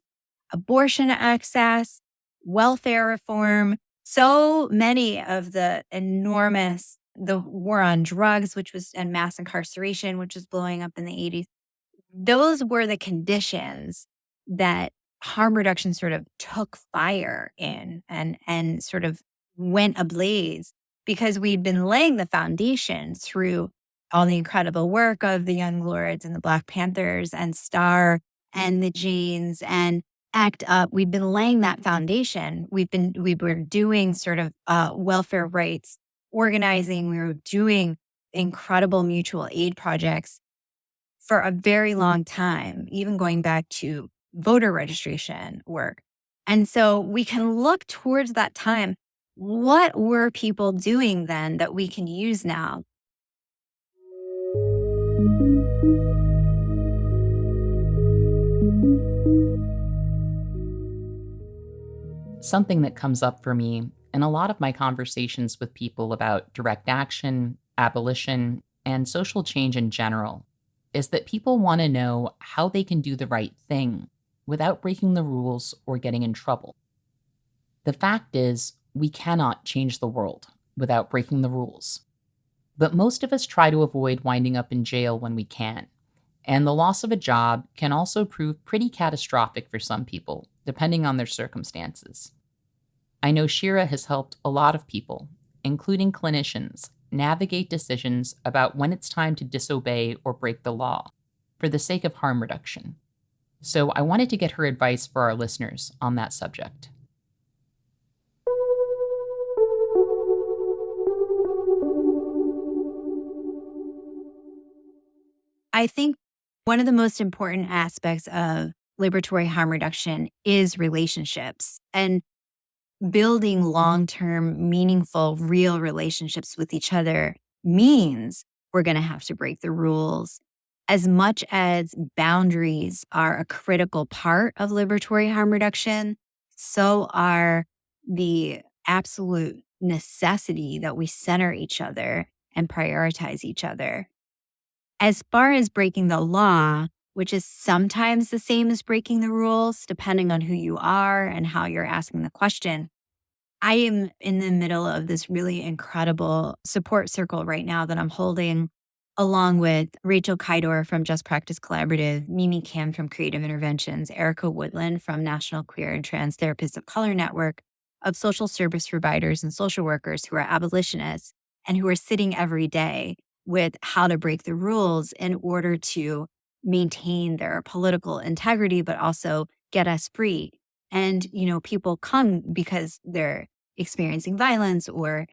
abortion access, welfare reform, so many of the war on drugs, and mass incarceration, which was blowing up in the 80s. Those were the conditions that harm reduction sort of took fire in and sort of went ablaze, because we'd been laying the foundation through all the incredible work of the Young Lords and the Black Panthers and Star and the Janes and ACT UP. We've been laying that foundation. We were doing sort of welfare rights organizing. We were doing incredible mutual aid projects for a very long time, even going back to voter registration work. And so we can look towards that time. What were people doing then that we can use now? Something that comes up for me in a lot of my conversations with people about direct action, abolition, and social change in general is that people want to know how they can do the right thing without breaking the rules or getting in trouble. The fact is, we cannot change the world without breaking the rules. But most of us try to avoid winding up in jail when we can. And the loss of a job can also prove pretty catastrophic for some people, depending on their circumstances. I know Shira has helped a lot of people, including clinicians, navigate decisions about when it's time to disobey or break the law for the sake of harm reduction. So I wanted to get her advice for our listeners on that subject. I think one of the most important aspects of liberatory harm reduction is relationships and building long term, meaningful, real relationships with each other means we're going to have to break the rules. As much as boundaries are a critical part of liberatory harm reduction, so are the absolute necessity that we center each other and prioritize each other. As far as breaking the law, which is sometimes the same as breaking the rules, depending on who you are and how you're asking the question, I am in the middle of this really incredible support circle right now that I'm holding, along with Rachel Kydor from Just Practice Collaborative, Mimi Kam from Creative Interventions, Erica Woodland from National Queer and Trans Therapists of Color Network, of social service providers and social workers who are abolitionists and who are sitting every day with how to break the rules in order to maintain their political integrity, but also get us free. And, people come because they're experiencing violence or,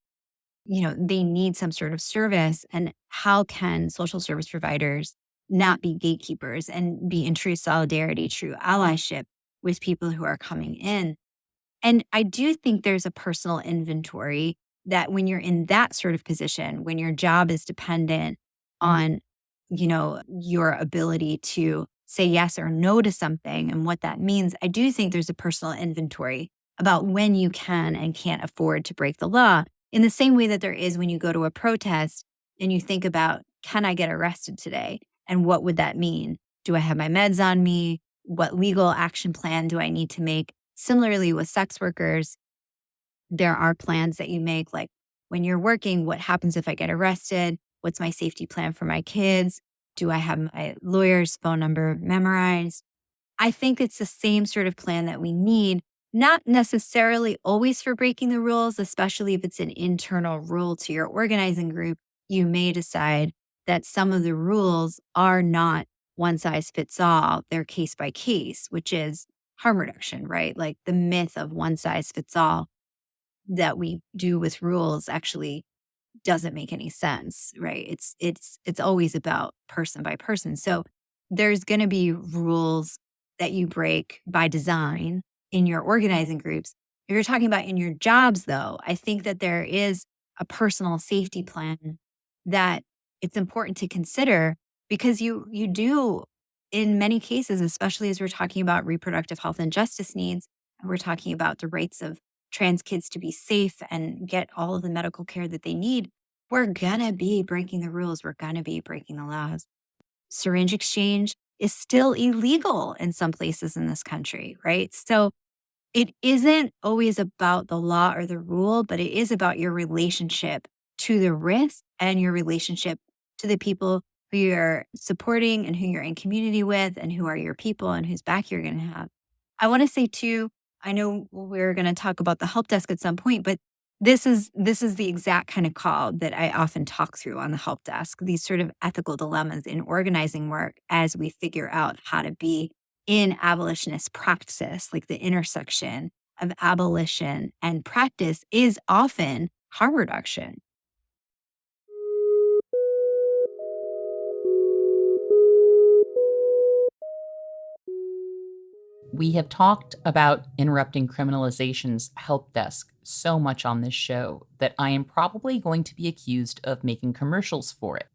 they need some sort of service. And how can social service providers not be gatekeepers and be in true solidarity, true allyship with people who are coming in? And I do think there's a personal inventory that when you're in that sort of position, when your job is dependent on, your ability to say yes or no to something and what that means, I do think there's a personal inventory about when you can and can't afford to break the law in the same way that there is when you go to a protest and you think about, can I get arrested today? And what would that mean? Do I have my meds on me? What legal action plan do I need to make? Similarly, with sex workers, there are plans that you make, like when you're working, what happens if I get arrested? What's my safety plan for my kids? Do I have my lawyer's phone number memorized? I think it's the same sort of plan that we need, not necessarily always for breaking the rules, especially if it's an internal rule to your organizing group. You may decide that some of the rules are not one size fits all, they're case by case, which is harm reduction, right? Like the myth of one size fits all that we do with rules actually doesn't make any sense, right? It's always about person by person. So there's going to be rules that you break by design in your organizing groups. If you're talking about in your jobs though, I think that there is a personal safety plan that it's important to consider because you do in many cases, especially as we're talking about reproductive health and justice needs, and we're talking about the rights of trans kids to be safe and get all of the medical care that they need, we're gonna be breaking the rules. We're gonna be breaking the laws. Syringe exchange is still illegal in some places in this country, right? So it isn't always about the law or the rule, but it is about your relationship to the risk and your relationship to the people who you're supporting and who you're in community with and who are your people and whose back you're going to have. I want to say too, I know we're going to talk about the help desk at some point, but This is the exact kind of call that I often talk through on the help desk, these sort of ethical dilemmas in organizing work as we figure out how to be in abolitionist practice, like the intersection of abolition and practice is often harm reduction. We have talked about interrupting criminalization's help desk so much on this show that I am probably going to be accused of making commercials for it.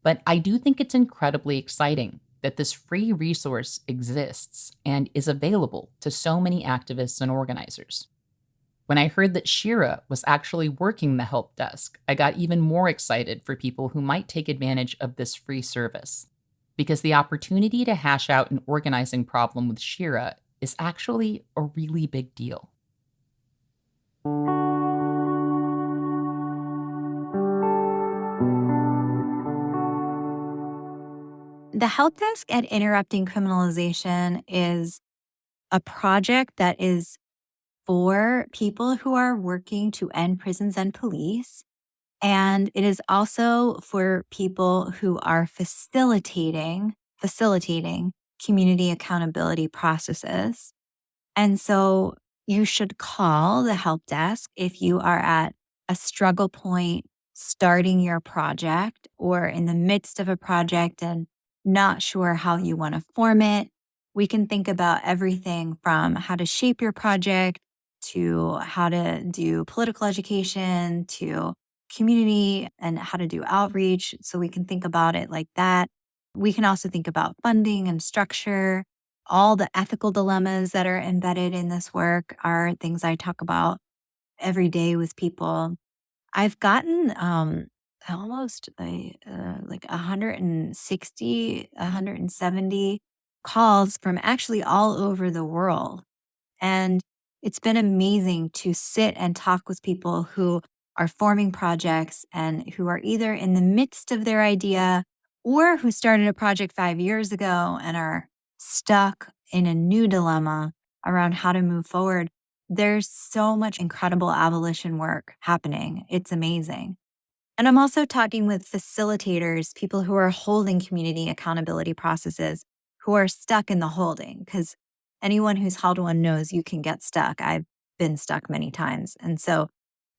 But I do think it's incredibly exciting that this free resource exists and is available to so many activists and organizers. When I heard that Shira was actually working the help desk, I got even more excited for people who might take advantage of this free service. Because the opportunity to hash out an organizing problem with Shira is actually a really big deal. The help desk at Interrupting Criminalization is a project that is for people who are working to end prisons and police. And it is also for people who are facilitating community accountability processes. And so you should call the help desk if you are at a struggle point starting your project or in the midst of a project and not sure how you want to form it. We can think about everything from how to shape your project to how to do political education to community and how to do outreach. So we can think about it like that. We can also think about funding and structure. All the ethical dilemmas that are embedded in this work are things I talk about every day with people. I've gotten almost like 160, 170 calls from actually all over the world. And it's been amazing to sit and talk with people who are forming projects and who are either in the midst of their idea or who started a project 5 years ago and are stuck in a new dilemma around how to move forward. There's so much incredible abolition work happening. It's amazing. And I'm also talking with facilitators, people who are holding community accountability processes who are stuck in the holding. Because anyone who's held one knows you can get stuck. I've been stuck many times. And so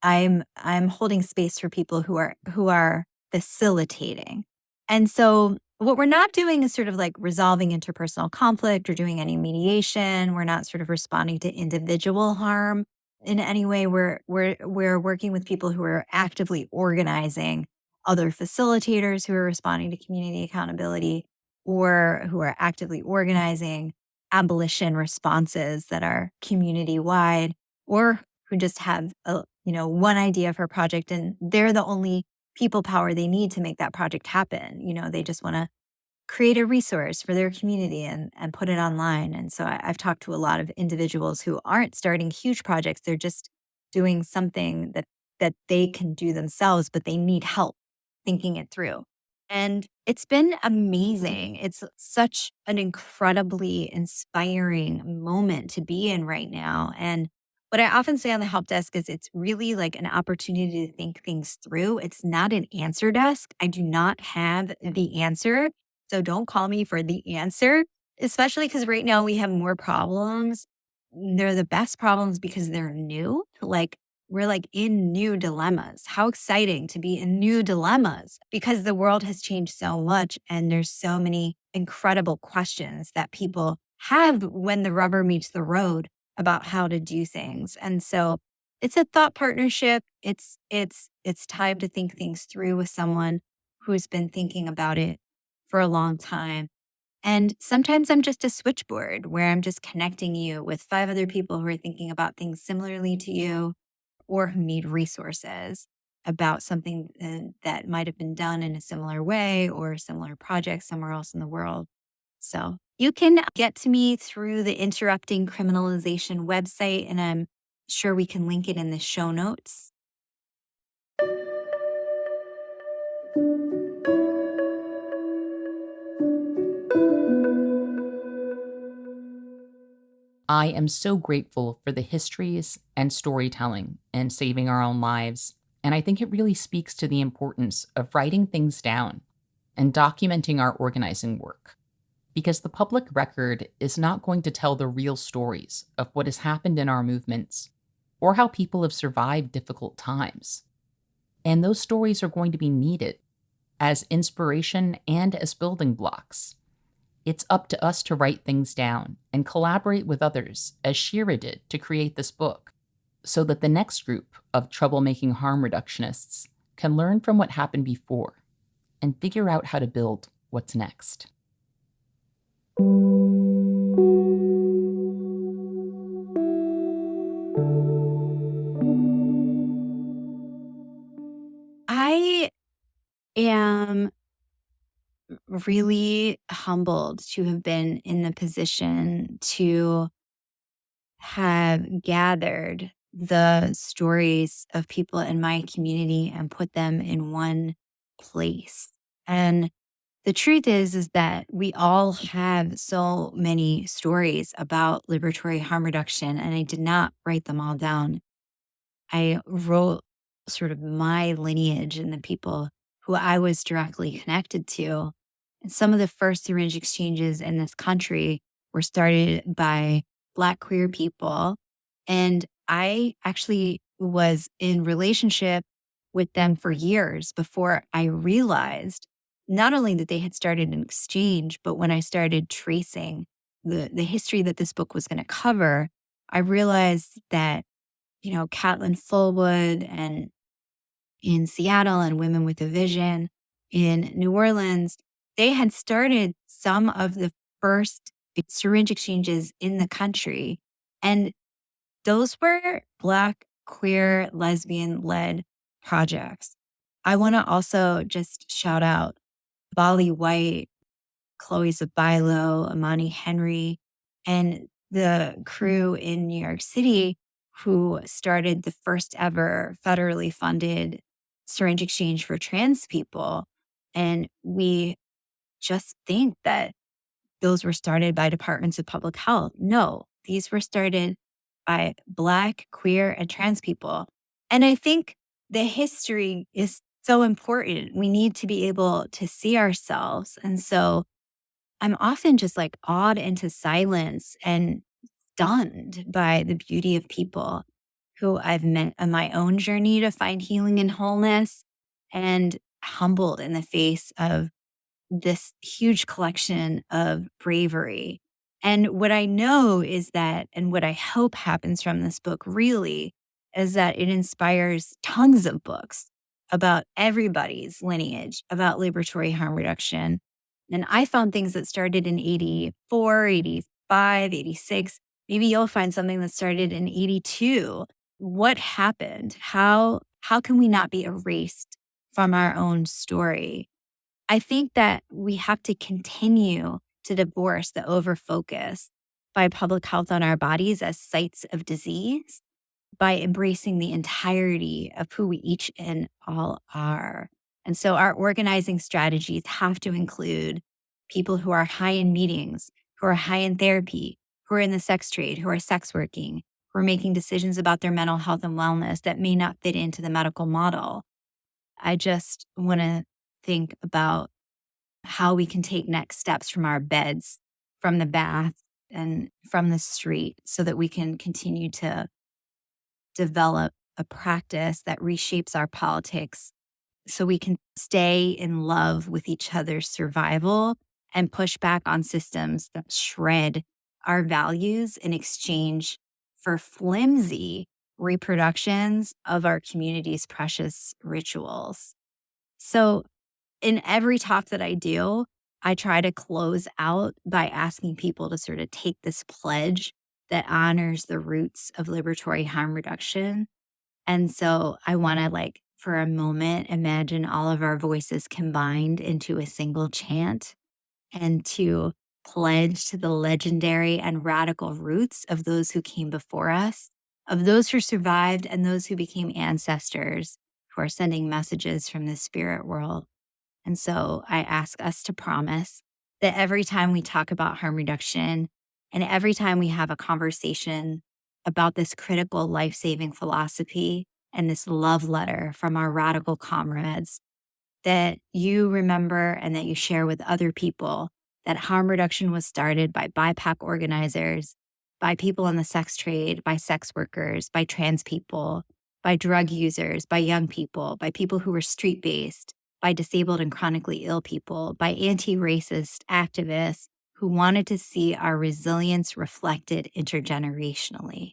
I'm holding space for people who are facilitating. And so what we're not doing is sort of like resolving interpersonal conflict or doing any mediation. We're not sort of responding to individual harm in any way. We're working with people who are actively organizing other facilitators who are responding to community accountability or who are actively organizing abolition responses that are community wide or who just have one idea for a project and they're the only people power they need to make that project happen. They just want to create a resource for their community and put it online. And so I've talked to a lot of individuals who aren't starting huge projects. They're just doing something that they can do themselves, but they need help thinking it through. And it's been amazing. It's such an incredibly inspiring moment to be in right now. And what I often say on the help desk is it's really like an opportunity to think things through. It's not an answer desk. I do not have the answer. So don't call me for the answer, especially because right now we have more problems. They're the best problems because they're new. Like we're like in new dilemmas. How exciting to be in new dilemmas because the world has changed so much and there's so many incredible questions that people have when the rubber meets the road about how to do things. And so it's a thought partnership. It's time to think things through with someone who's been thinking about it for a long time. And sometimes I'm just a switchboard where I'm just connecting you with five other people who are thinking about things similarly to you or who need resources about something that might have been done in a similar way or a similar project somewhere else in the world. So you can get to me through the Interrupting Criminalization website, and I'm sure we can link it in the show notes. I am so grateful for the histories and storytelling and saving our own lives, and I think it really speaks to the importance of writing things down and documenting our organizing work. Because the public record is not going to tell the real stories of what has happened in our movements or how people have survived difficult times. And those stories are going to be needed as inspiration and as building blocks. It's up to us to write things down and collaborate with others, as Shira did to create this book, so that the next group of troublemaking harm reductionists can learn from what happened before and figure out how to build what's next. I am really humbled to have been in the position to have gathered the stories of people in my community and put them in one place. And the truth is that we all have so many stories about liberatory harm reduction, and I did not write them all down. I wrote sort of my lineage and the people who I was directly connected to. And some of the first syringe exchanges in this country were started by Black queer people. And I actually was in relationship with them for years before I realized not only that they had started an exchange, but when I started tracing the history that this book was going to cover, I realized that Catlin Fullwood and in Seattle and Women with a Vision in New Orleans, they had started some of the first syringe exchanges in the country. And those were Black, queer, lesbian led projects. I want to also just shout out Bali White, Chloe Zabilo, Amani Henry, and the crew in New York City who started the first ever federally funded syringe exchange for trans people. And we just think that those were started by departments of public health. No, these were started by Black, queer, and trans people. And I think the history is so important. We need to be able to see ourselves. And so I'm often just like awed into silence and stunned by the beauty of people who I've met on my own journey to find healing and wholeness, and humbled in the face of this huge collection of bravery. And what I know is that, and what I hope happens from this book really, is that it inspires tons of books about everybody's lineage, about liberatory harm reduction. And I found things that started in 84, 85, 86. Maybe you'll find something that started in 82. What happened? How can we not be erased from our own story? I think that we have to continue to divorce the overfocus by public health on our bodies as sites of disease by embracing the entirety of who we each and all are. And so our organizing strategies have to include people who are high in meetings, who are high in therapy, who are in the sex trade, who are sex working, who are making decisions about their mental health and wellness that may not fit into the medical model. I just want to think about how we can take next steps from our beds, from the bath, and from the street so that we can continue to develop a practice that reshapes our politics so we can stay in love with each other's survival and push back on systems that shred our values in exchange for flimsy reproductions of our community's precious rituals. So, in every talk that I do, I try to close out by asking people to sort of take this pledge that honors the roots of liberatory harm reduction. And so I want to, like, for a moment, imagine all of our voices combined into a single chant and to pledge to the legendary and radical roots of those who came before us, of those who survived and those who became ancestors who are sending messages from the spirit world. And so I ask us to promise that every time we talk about harm reduction And every time we have a conversation about this critical life-saving philosophy and this love letter from our radical comrades, that you remember and that you share with other people that harm reduction was started by BIPOC organizers, by people in the sex trade, by sex workers, by trans people, by drug users, by young people, by people who were street-based, by disabled and chronically ill people, by anti-racist activists who wanted to see our resilience reflected intergenerationally.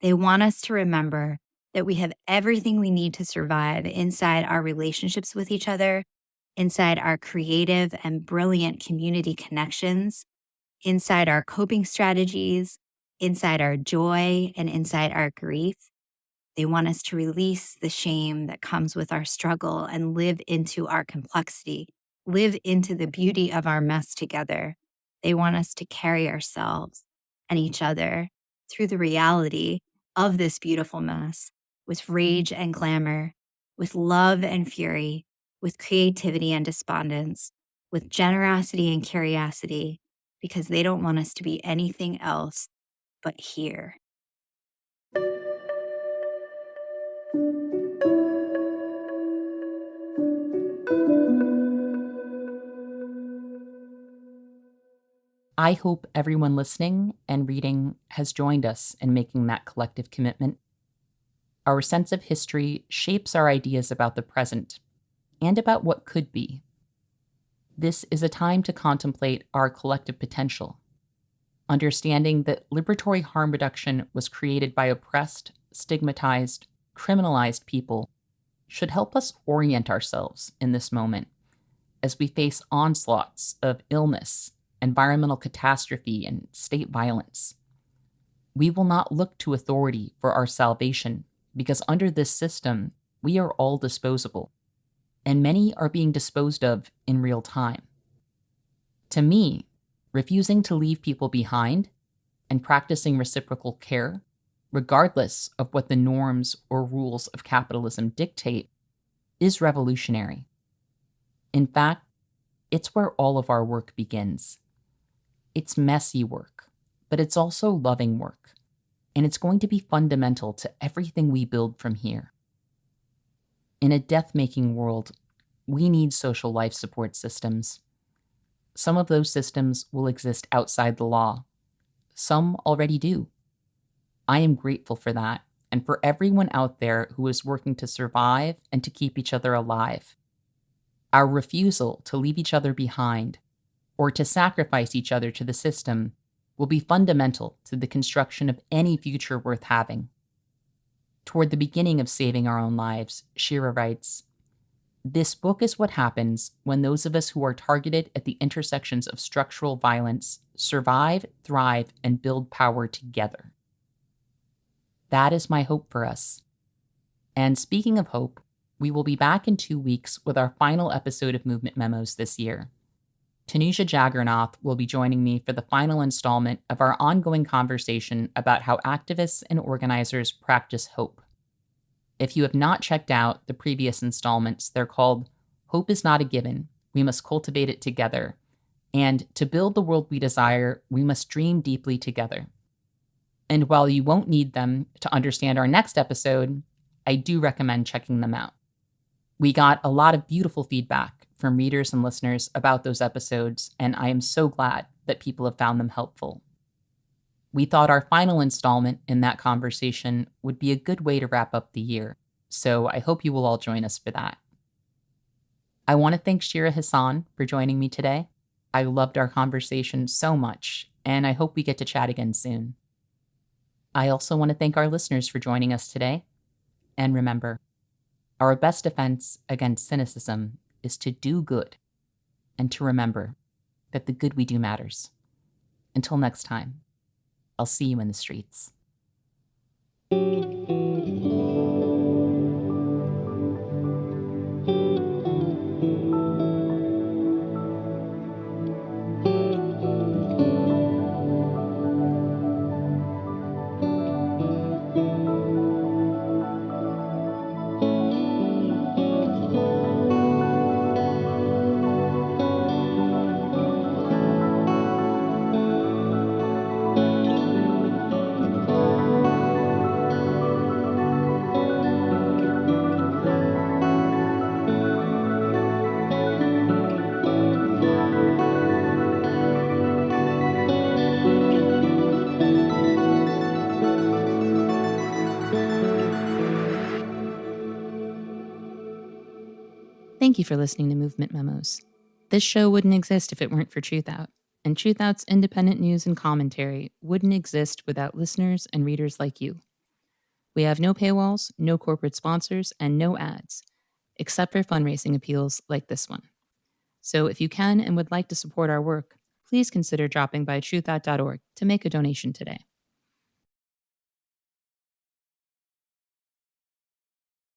They want us to remember that we have everything we need to survive inside our relationships with each other, inside our creative and brilliant community connections, inside our coping strategies, inside our joy, and inside our grief. They want us to release the shame that comes with our struggle and live into our complexity, live into the beauty of our mess together. They want us to carry ourselves and each other through the reality of this beautiful mess with rage and glamour, with love and fury, with creativity and despondence, with generosity and curiosity, because they don't want us to be anything else but here. I hope everyone listening and reading has joined us in making that collective commitment. Our sense of history shapes our ideas about the present and about what could be. This is a time to contemplate our collective potential, understanding that liberatory harm reduction was created by oppressed, stigmatized, criminalized people should help us orient ourselves in this moment as we face onslaughts of illness, environmental catastrophe, and state violence. We will not look to authority for our salvation because under this system, we are all disposable, and many are being disposed of in real time. To me, refusing to leave people behind and practicing reciprocal care, regardless of what the norms or rules of capitalism dictate, is revolutionary. In fact, it's where all of our work begins. It's messy work, but it's also loving work, and it's going to be fundamental to everything we build from here. In a death-making world, we need social life support systems. Some of those systems will exist outside the law. Some already do. I am grateful for that, and for everyone out there who is working to survive and to keep each other alive. Our refusal to leave each other behind or to sacrifice each other to the system will be fundamental to the construction of any future worth having. Toward the beginning of Saving Our Own Lives, Shira writes, "This book is what happens when those of us who are targeted at the intersections of structural violence survive, thrive, and build power together." That is my hope for us. And speaking of hope, we will be back in 2 weeks with our final episode of Movement Memos this year. Tanisha Jagannath will be joining me for the final installment of our ongoing conversation about how activists and organizers practice hope. If you have not checked out the previous installments, they're called Hope is Not a Given, We Must Cultivate It Together, and To Build the World We Desire, We Must Dream Deeply Together. And while you won't need them to understand our next episode, I do recommend checking them out. We got a lot of beautiful feedback from readers and listeners about those episodes, and I am so glad that people have found them helpful. We thought our final installment in that conversation would be a good way to wrap up the year, so I hope you will all join us for that. I want to thank Shira Hassan for joining me today. I loved our conversation so much, and I hope we get to chat again soon. I also want to thank our listeners for joining us today. And remember, our best defense against cynicism is to do good and to remember that the good we do matters. Until next time, I'll see you in the streets. Thank you for listening to Movement Memos. This show wouldn't exist if it weren't for TruthOut, and TruthOut's independent news and commentary wouldn't exist without listeners and readers like you. We have no paywalls, no corporate sponsors, and no ads, except for fundraising appeals like this one. So if you can and would like to support our work, please consider dropping by truthout.org to make a donation today.